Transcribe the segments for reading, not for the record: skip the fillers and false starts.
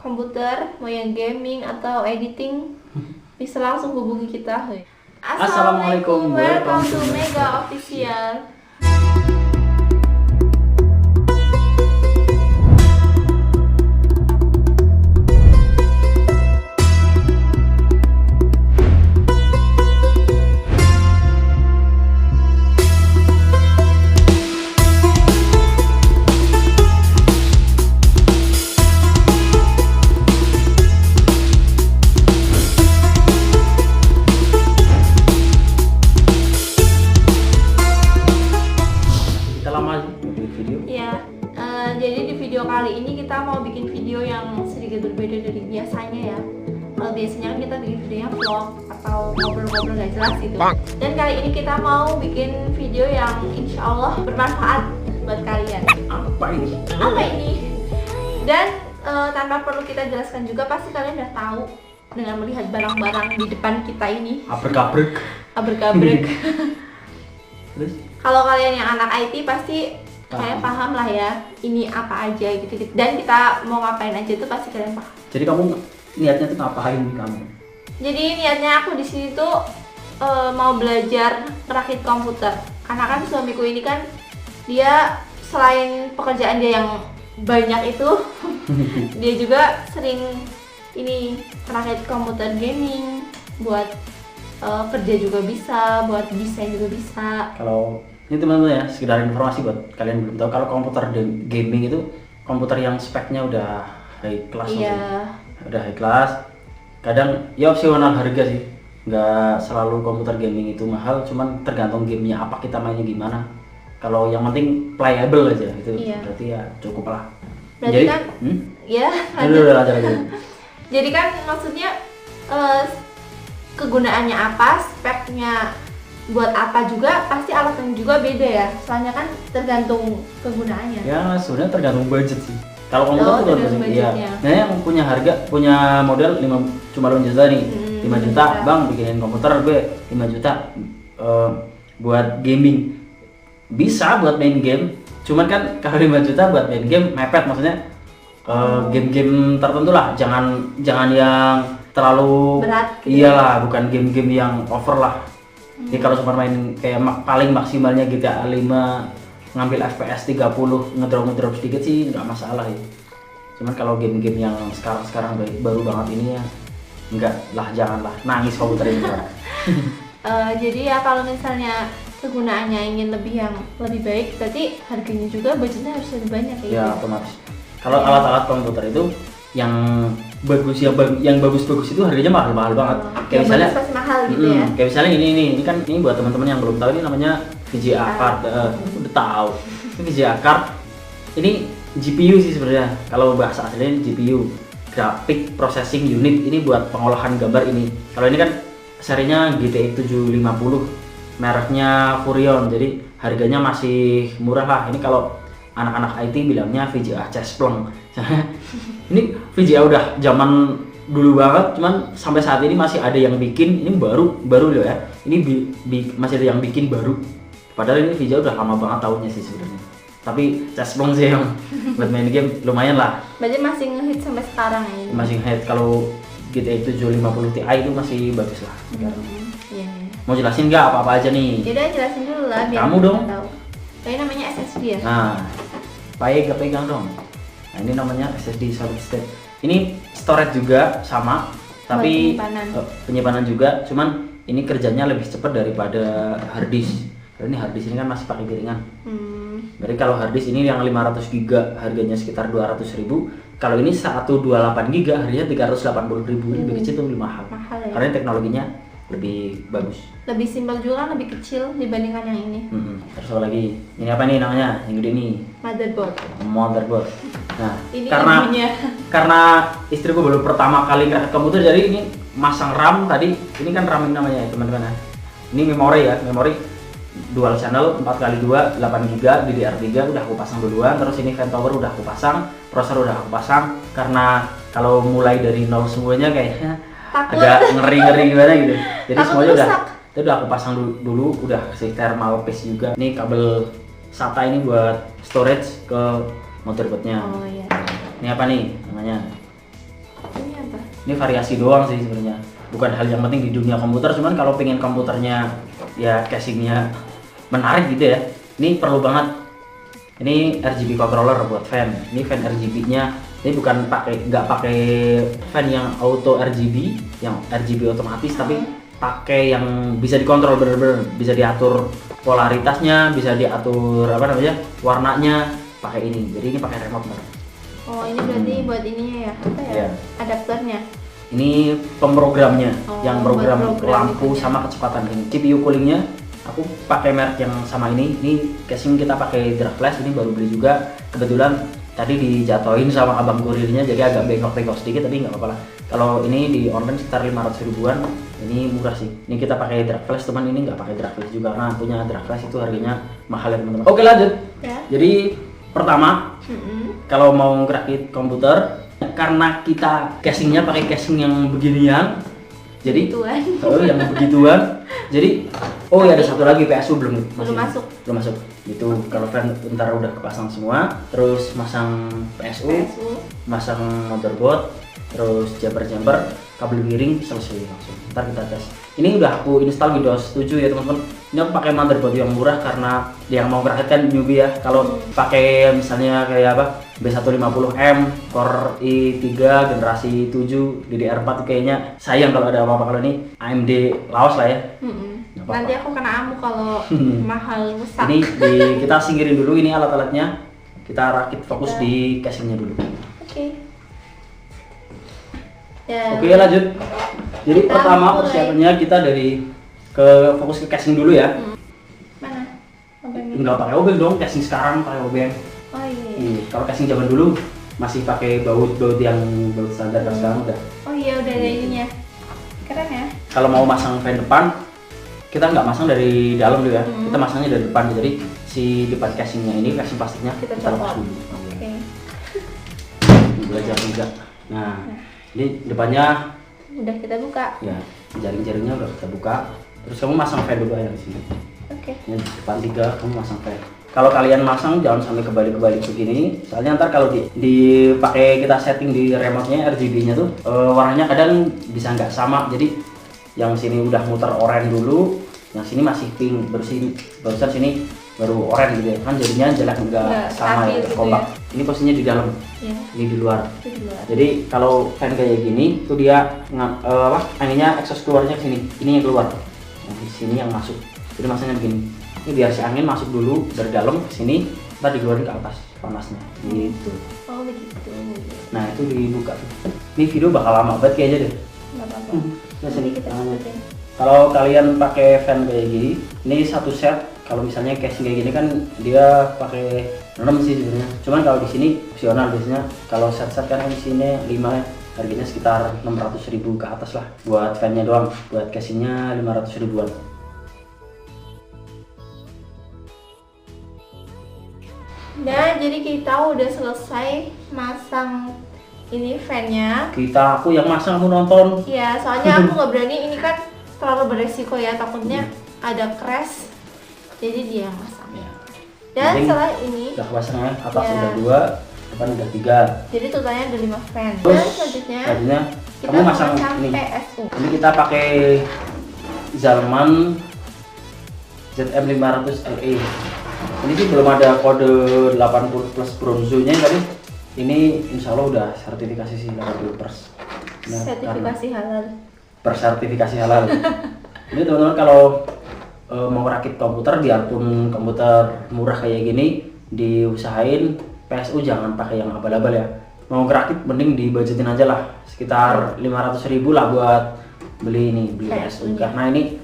komputer, mau yang gaming atau editing, bisa langsung hubungi kita. Assalamualaikum, welcome to Mega Official. Jadi di video kali ini kita mau bikin video yang sedikit berbeda dari biasanya ya. Kalau biasanya kan kita bikin videonya vlog atau ngobrol-ngobrol gak jelas gitu. Dan kali ini kita mau bikin video yang insya Allah bermanfaat buat kalian. Apa ini? Apa ini? Dan tanpa perlu kita jelaskan juga pasti kalian udah tahu dengan melihat barang-barang di depan kita ini. Abrek-abrek. Terus? Kalau kalian yang anak IT pasti kalian paham lah ya, ini apa aja gitu. Dan kita mau ngapain aja itu pasti kalian paham. Jadi kamu niatnya tuh ngapain nih kamu? Jadi niatnya aku di sini tuh mau belajar ngerakit komputer. Karena kan suamiku ini kan dia selain pekerjaan dia yang banyak itu, dia juga sering ini ngerakit komputer gaming buat kerja juga bisa, buat desain juga bisa. Kalau ini teman-teman ya, sekedar informasi buat kalian belum tahu, kalau komputer gaming itu komputer yang speknya udah high class. Iya. Udah high class. Kadang ya opsional harga sih, nggak selalu komputer gaming itu mahal, cuman tergantung gamenya apa, kita mainnya gimana. Kalau yang penting playable aja itu, iya, berarti ya cukup lah. Berarti Jadi, kan ya udah lanjut lagi. Jadi kan maksudnya kegunaannya apa, speknya buat apa juga, pasti alatnya juga beda ya. Soalnya kan tergantung kegunaannya. Ya sebenarnya tergantung budget sih. Kalau komputer tuh tergantung budgetnya. Iya. Nah yang punya harga, punya model cuma 5 juta nih, 5 juta, bisa. bang bikinin komputer gue 5 juta buat gaming. Bisa buat main game, cuman kan kalau 5 juta buat main game mepet, maksudnya game-game tertentu lah, jangan yang terlalu berat gitu. Iyalah, bukan game-game yang over lah. Jadi kalau cuma main kayak paling maksimalnya GTA 5 ngambil FPS 30 ngedrop sedikit sih nggak masalah ya. Cuman kalau game-game yang sekarang baru banget ini ya enggak lah, janganlah, nangis komputer ini. Jadi ya kalau misalnya kegunaannya ingin lebih baik, berarti harganya juga budgetnya harus lebih banyak ya. Ya otomatis. Kalau alat-alat komputer itu yang bagus, yang bagus-bagus itu harganya mahal banget. Kayak misalnya pasti mahal gitu ya. Kayak misalnya ini kan, ini buat teman-teman yang belum tahu, ini namanya VGA card. Udah tahu. Ini VGA card. Ini GPU sih sebenarnya. Kalau bahasa aslinya GPU, Graphic Processing Unit. Ini buat pengolahan gambar ini. Kalau ini kan serinya GTX 750, mereknya Furion. Jadi harganya masih murah lah. Ini kalau anak-anak IT bilangnya VGA Cesplong. Ini VGA udah zaman dulu banget, cuman sampai saat ini masih ada yang bikin. Ini baru loh ya. Ini masih ada yang bikin baru. Padahal ini VGA udah lama banget tahunnya sih sebenarnya. Tapi Cesplong sih yang buat main game lumayan lah. Berarti masih ngehit sampai sekarang ya. Masih ngehit. Kalau GTX 750 Ti itu masih bagus lah. Iya. Mau jelasin nggak apa-apa aja nih? Udah jelasin dulu lah biar Kamu dong. tahu. Ini namanya SSD ya. Nah, pegang dong. Nah, ini namanya SSD solid state. Ini storage juga sama, tapi penyimpanan juga, cuman ini kerjanya lebih cepat daripada hard disk. Karena ini hard disk ini kan masih pakai piringan. Jadi kalau hard disk ini yang 500 GB harganya sekitar 200.000. Kalau ini 128 GB harganya 380.000. Lebih kecil tuh lebih mahal. Ya? Karena teknologinya lebih bagus. Lebih simpel juga kan, lebih kecil dibandingkan yang ini. Terus apa lagi? Ini apa nih namanya? Yang gede nih. Motherboard. Nah, ini karena istriku baru pertama kali ngerakit komputer, jadi ini masang RAM tadi. Ini kan RAM ini namanya ya teman-teman ya. Ini memori dual channel 4x2 8 GB DDR3 udah aku pasang duluan. Terus ini fan tower udah aku pasang, prosesor udah aku pasang. Karena kalau mulai dari nol semuanya kayaknya agak ngeri gimana gitu. Jadi semuanya udah aku pasang dulu, udah kasih thermal paste juga. Ini kabel SATA ini buat storage ke motherboardnya. Oh iya. Ini apa nih namanya? Ini variasi doang sih sebenarnya, bukan hal yang penting di dunia komputer. Cuman kalau pengen komputernya ya casingnya menarik gitu ya, ini perlu banget. Ini RGB controller buat fan. Ini fan RGB-nya. Ini bukan nggak pakai fan yang auto RGB, yang RGB otomatis, tapi pakai yang bisa dikontrol bener-bener, bisa diatur polaritasnya, bisa diatur apa namanya warnanya, pakai ini. Jadi ini pakai remote bener. Oh, ini berarti buat ininya ya, apa ya? Iya. Adapternya. Ini pemprogramnya, Oh, yang buat program program lampu gitu ya. sama kecepatan ini. CPU coolingnya, aku pakai merek yang sama ini. Ini casing kita pakai drag flash, ini baru beli juga. Kebetulan tadi dijatuhin sama abang kurirnya, jadi agak bengkok-bengkok sedikit, tapi nggak apa-apa lah. Kalau ini di online sekitar 500 ribuan, ini murah sih. Ini kita pakai drag flash, teman ini nggak pakai drag flash juga, karena punya drag flash itu harganya mahal ya teman-teman. Oke lanjut. Ya. Jadi pertama, Mm-mm. kalau mau ngerakit komputer, karena kita casingnya pakai casing yang beginian, jadi Begituan. yang begituan. Jadi ya ada satu lagi, PSU belum masuk. belum masuk. Itu kalau fan bentar udah kepasang semua, terus masang PSU, masang motherboard, terus jumper, kabel miring, selesai langsung. Ntar kita tes. Ini udah aku install Windows 7 ya teman-teman. Ini aku pakai motherboard yang murah karena yang mau ngerakit kan newbie ya. Kalau pakai misalnya kayak apa B150M Core i3 generasi 7 DDR4 kayaknya sayang kalau ada apa-apa. Kalau ini AMD Laos lah ya. Nggak apa-apa. Nanti aku kena amuk kalau mahal rusak. Ini kita singkirin dulu ini alat-alatnya. Kita rakit fokus di casingnya dulu. Oke. Ya. Oke lanjut. Jadi Kita pertama mulai. persiapannya kita dari fokus ke casing dulu ya. Mana? Obengnya? Enggak pakai obeng dong, casing sekarang pakai obeng. Oh iya. Kalau casing zaman dulu masih pakai baut yang baut standar, kan sekarang udah. Oh iya, udah ada ininya. Keren ya. Kalau mau masang fan depan, kita nggak masang dari dalam dulu ya, kita masangnya dari depan. Jadi si depan casingnya ini, casing plastiknya Kita kita lepas copot. dulu. Oke. Belajar juga. Nah, ini depannya Udah kita buka. ya jaring-jaringnya udah kita buka. Terus kamu masang fan dulu ya di sini. Oke. Ini depan 3 kamu masang fan. Kalau kalian masang jangan sampai kebalik-kebalik begini, soalnya ntar kalau dipakai kita setting di remote-nya RGB-nya tuh warnanya kadang bisa nggak sama. Jadi yang sini udah muter oranye dulu, yang sini masih pink, barusan sini baru oranye gitu ya. Kan jadinya jelek nggak sama stabil ya, gitu kompak. ya. Ini posisinya di dalam, Ya. ini di luar. Itu di luar. Jadi kalau fan kayak gini tuh dia anginnya exhaust keluarnya ke sini, ini yang keluar, yang di sini yang masuk. Jadi masanya begini. Ini biar si angin masuk dulu dari dalam ke sini, ntar dikeluarin ke atas panasnya. Gitu. Oh begitu. Nah itu dibuka. Ini video bakal lama banget kayaknya deh. Nggak apa-apa. Nah, Nanti sini kita tangannya. sebutin. Kalau kalian pakai fan kayak gini, ini satu set. Kalau misalnya casing kayak gini kan dia pakai 6 sih sebenarnya. Cuman kalau di sini opsional biasanya. Kalau set-set kan di sini 5 ya. Harganya sekitar 600.000 ke atas lah. Buat fan-nya doang. Buat casingnya 500 ribuan. Nah, jadi kita udah selesai masang ini fan-nya. Aku yang masang, aku nonton. Ya, soalnya aku nggak berani, ini kan terlalu beresiko ya, takutnya ada crash. Jadi dia yang masang. Ya. Dan Penting setelah ini, udah pasang ya, atas Ya. udah 2, depan udah 3. jadi totalnya ada 5 fan. Terus Dan selanjutnya kita kamu masang ini. PSU. Ini kita pakai Zalman ZM500 LE. Ini sih belum ada kode 80 plus bronzonya, tapi ini insya Allah udah sertifikasi sih 80 plus. Nah, Sertifikasi halal. bersertifikasi halal. Ini teman-teman kalau mau rakit komputer, biarpun komputer murah kayak gini, diusahain PSU jangan pakai yang abal-abal ya. Mau ngerakit mending dibajetin aja lah, sekitar 500.000 lah buat beli PSU. Karena ini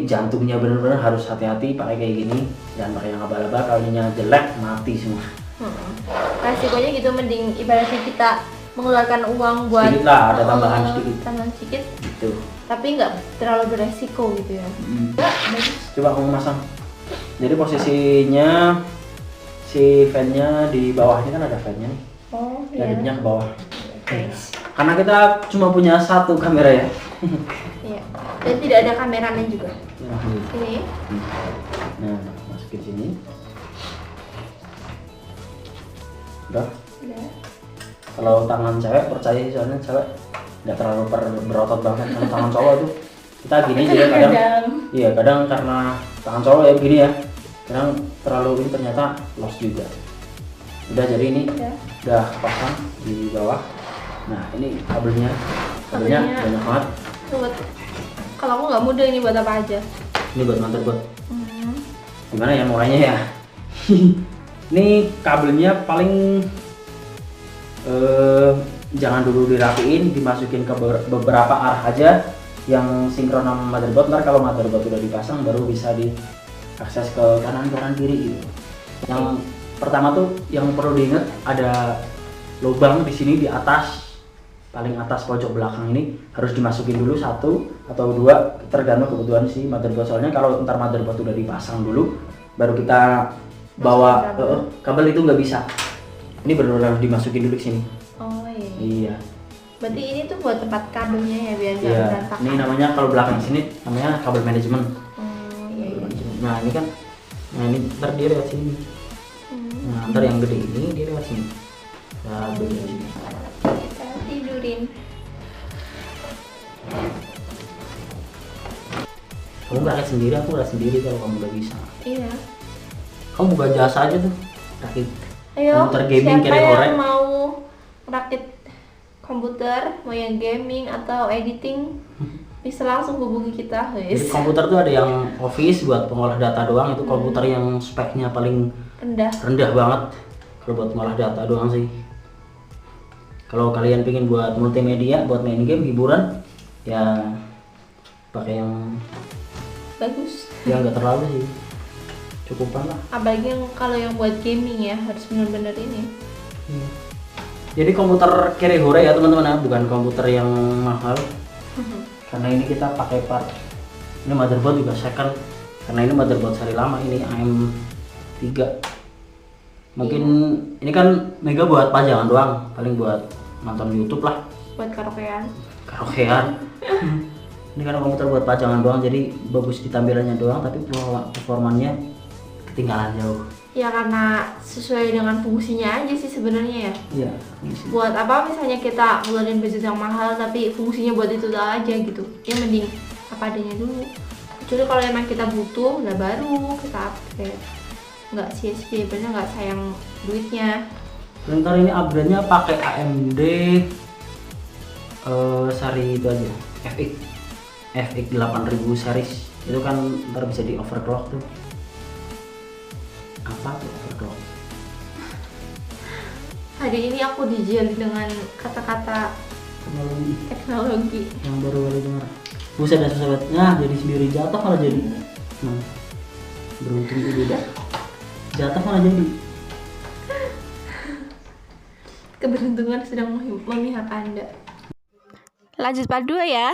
jantungnya bener-bener harus hati-hati pakai kayak gini, jangan pakai yang abal-abal. Kalau ininya jelek mati semua. Resikonya gitu, mending ibaratnya kita mengeluarkan uang buat Sedikit lah, ada tambahan sedikit. tambahan sedikit, Gitu. tapi nggak terlalu beresiko gitu ya. Nggak, bagus. Coba kamu masang. Jadi posisinya si fan-nya di bawahnya kan ada fan-nya nih. Oh Gadgetnya iya. ke bawah. Guys. Karena kita cuma punya satu kamera ya. Iya. Dan tidak ada kameranya juga. Nah, Ini. nah masukin sini. Udah. Udah. Kalau tangan cewek percaya sih, soalnya cewek nggak terlalu berotot banget. Kalau tangan cowok tuh kita gini juga kadang, iya kadang karena tangan cowok ya begini ya, kadang terlalu ini ternyata loss juga. Udah jadi ini udah pasang di bawah. Nah ini kabelnya banyak banget. Buat, kalau aku nggak mudah ini buat apa aja? Ini buat motherboard. Gimana ya mulainya ya? Ini kabelnya paling jangan dulu dirapiin, dimasukin ke beberapa arah aja yang sinkron sama motherboard. Ntar kalau motherboard udah dipasang baru bisa diakses ke kanan kiri gitu. Yang pertama tuh yang perlu diingat ada lubang di sini di atas, paling atas pojok belakang ini harus dimasukin dulu 1 atau 2 tergantung kebutuhan si motherboard. Soalnya kalau ntar motherboard udah dipasang dulu baru kita bawa kabel itu nggak bisa. Ini benar-benar harus dimasukin dulu ke sini. Oh iya. Iya. Berarti ini tuh buat tempat kabelnya ya biar nggak Iya. berantakan. Ini namanya kalau belakang sini namanya kabel manajemen. Iya. Nah ini kan, nah ini ntar dia lewat sini. Nah ntar yang gede ini dia lewat sini. Nah beda sini. Kita tidurin. Kamu rakit sendiri, aku rakit sendiri kalau kamu udah bisa. Iya. Kamu buka jasa aja tuh rakit. Ayo, Komputer gaming siapa kiri yang korek. mau rakit komputer, mau yang gaming atau editing, bisa langsung hubungi kita, Jadi guys. komputer tuh ada yang office buat pengolah data doang, itu komputer yang speknya paling rendah banget kalau buat ngolah data doang sih. Kalau kalian pengen buat multimedia, buat main game, hiburan, ya pakai yang Bagus. ya nggak terlalu sih, cukupan lah. Apalagi yang kalau yang buat gaming ya harus benar-benar ini. Jadi komputer kiri hore ya teman-teman ya, bukan komputer yang mahal. Karena ini kita pakai part, ini motherboard juga second, karena ini motherboard seri lama, ini AM3. Mungkin ini kan Mega buat pajangan doang, paling buat nonton YouTube lah, Buat karaokean. karaokean. Ini karena komputer buat pajangan doang, jadi bagus di tampilannya doang, tapi performanya ketinggalan jauh. Ya karena sesuai dengan fungsinya aja sih sebenarnya ya. Iya. Buat apa misalnya kita ngeluarin budget yang mahal tapi fungsinya buat itu aja gitu. Ya mending apa adanya dulu. Kecuali kalau emang kita butuh, nah baru kita upgrade. Nggak sia-sia, bener nggak sayang duitnya. Ntar ini upgrade-nya pakai AMD seri itu aja, FX 8000 series. Itu kan ntar bisa di overclock tuh. Apa tuh overclock? Hari ini aku dijali dengan kata-kata teknologi. Yang baru kali dengar. Buset dah susah banget. Nah, jadi sendiri jatuh malah jadi. Nah, beruntung itu beda. Jatuh malah jadi. Keberuntungan sedang memihak Anda. Lanjut part 2 ya.